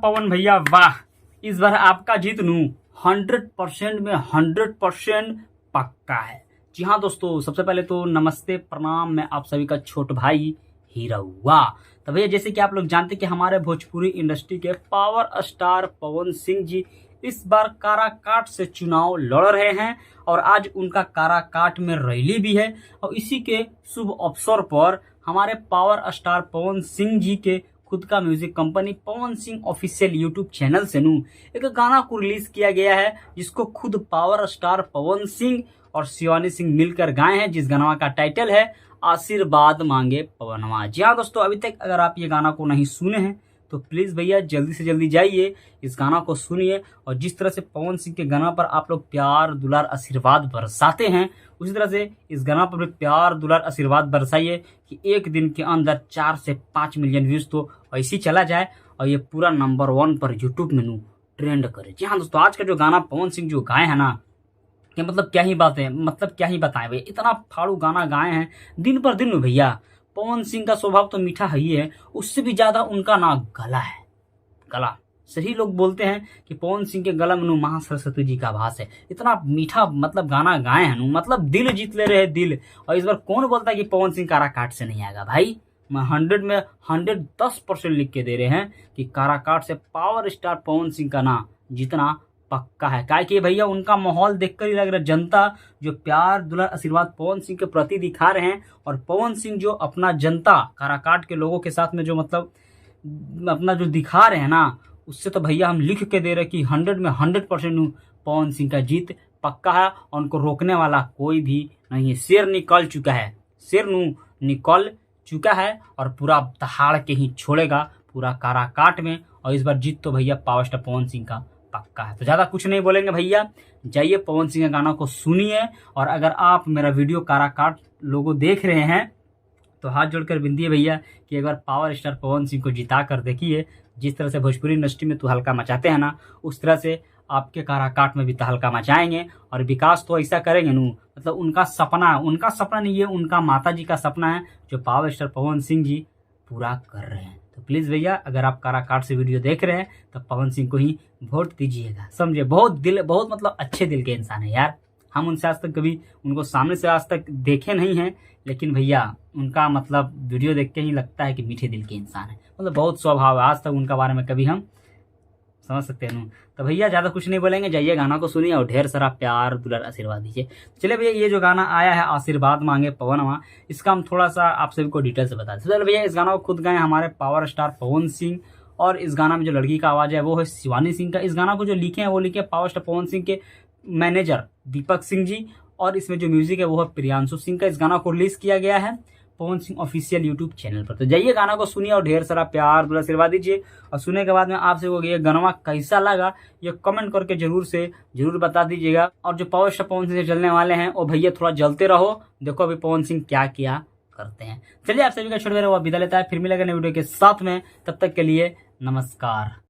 पवन भैया वाह, इस बार आपका जीत नू 100% में 100% पक्का है। जी हाँ दोस्तों, सबसे पहले तो नमस्ते प्रणाम, मैं आप सभी का छोट भाई हीरा हुआ। तो भैया जैसे कि आप लोग जानते कि हमारे भोजपुरी इंडस्ट्री के पावर स्टार पवन सिंह जी इस बार काराकाट से चुनाव लड़ रहे हैं और आज उनका काराकाट में रैली भी है। और इसी के शुभ अवसर पर हमारे पावर स्टार पवन सिंह जी के खुद का music company Pawan Singh official YouTube channel से एक गाना को रिलीज किया गया है, जिसको खुद पावर स्टार पवन सिंह और शिवानी सिंह मिलकर गाए हैं, जिस गाना का टाइटल है आशीर्वाद मांगे पवनवा। जी हाँ दोस्तों, अभी तक अगर आप ये गाना को नहीं सुने हैं तो प्लीज भैया जल्दी से जल्दी जाइए, इस गाना को सुनिए। और जिस तरह से पवन सिंह के गाना पर आप लोग प्यार दुलार आशीर्वाद बरसाते हैं, उसी तरह से इस गाना पर भी प्यार दुलार आशीर्वाद बरसाइए कि एक दिन के अंदर 4 से 5 मिलियन व्यूज तो ऐसे ही चला जाए और ये पूरा नंबर 1 पर यूट्यूब में ट्रेंड करे। जी हाँ दोस्तों, आज का जो गाना पवन सिंह जो गाए हैं ना, कि मतलब क्या ही बात है, मतलब क्या ही बताएं भैया, इतना फाड़ू गाना गाए हैं दिन पर दिन में। भैया पवन सिंह का स्वभाव तो मीठा ही है, उससे भी ज्यादा उनका ना गला है। गला सही लोग बोलते हैं कि पवन सिंह के गला में महा सरस्वती जी का आभास है। इतना मीठा मतलब गाना गाए हैं, मतलब दिल जीत ले रहे दिल। और इस बार कौन बोलता है कि पवन सिंह काराकाट से नहीं आएगा? भाई मैं 100 में 110% लिख के दे रहे हैं कि काराकाट से पावर स्टार पवन सिंह का ना जितना पक्का है। क्या कि भैया उनका माहौल देखकर ही लग रहा है, जनता जो प्यार दुलार आशीर्वाद पवन सिंह के प्रति दिखा रहे हैं, और पवन सिंह जो अपना जनता काराकाट के लोगों के साथ में जो मतलब अपना जो दिखा रहे हैं ना, उससे तो भैया हम लिख के दे रहे कि 100 में 100% पवन सिंह का जीत पक्का है और उनको रोकने वाला कोई भी नहीं है। शेर निकल चुका है, शेर निकल चुका है और पूरा दहाड़ के ही छोड़ेगा पूरा काराकाट में। और इस बार जीत तो भैया पावर स्टार पवन सिंह का पक्का है। तो ज्यादा कुछ नहीं बोलेंगे भैया, जाइए पवन सिंह के गाना को सुनिए। और अगर आप मेरा वीडियो काराकाट लोगों देख रहे हैं तो हाथ जोड़कर विनती है भैया कि एक बार पावर स्टार पवन सिंह को जिता कर देखिए। जिस तरह से भोजपुरी इंडस्ट्री में तो हल्का मचाते हैं ना, उस तरह से आपके काराकाट में भी तो हल्का मचाएंगे और विकास तो ऐसा करेंगे मतलब उनका सपना नहीं है, उनका माता जी का सपना है जो पावर स्टार पवन सिंह जी पूरा कर रहे हैं। तो प्लीज भैया अगर आप काराकाट से वीडियो देख रहे हैं तो पवन सिंह को ही वोट दीजिएगा, समझे। बहुत मतलब अच्छे दिल के इंसान है यार। हम उनसे आज तक कभी उनको सामने से आज तक देखे नहीं हैं, लेकिन भैया उनका मतलब वीडियो देख के ही लगता है कि मीठे दिल के इंसान है। मतलब बहुत स्वभाव है, आज तक उनका बारे में कभी हम समझ सकते हैं। तो भैया ज्यादा कुछ नहीं बोलेंगे, जाइए गाना को सुनिए और ढेर सारा प्यार दुलार आशीर्वाद दीजिए। चलिए भैया, ये जो गाना आया है आशीर्वाद मांगे पवनवा, इसका हम थोड़ा सा आप सभी को डिटेल से बता दें। चलिए भैया, इस गाना को खुद गाए हमारे पावर स्टार पवन सिंह, और इस गाना में जो लड़की का आवाज है वो है शिवानी सिंह का। इस गाना को जो लिखे हैं वो लिखे पावर स्टार पवन सिंह के मैनेजर दीपक सिंह जी, और इसमें जो म्यूजिक है वो है प्रियांशु सिंह का। इस गाना को रिलीज किया गया है Pawan Singh official YouTube channel पर। तो जाइए गाना को सुनिए और ढेर सारा प्यार दुलार आशीर्वाद दीजिए। और सुनने के बाद में आपसे वो ये गाना कैसा लगा ये कमेंट करके जरूर बता दीजिएगा। और जो पावर स्टार पवन सिंह से चलने वाले हैं वो भैया थोड़ा जलते रहो, देखो अभी पवन सिंह क्या किया करते हैं। चलिए आप सभी का छोड़ दे रहे वो विदा लेता है, फिर मिलेगा नए वीडियो के साथ में, तब तक के लिए नमस्कार।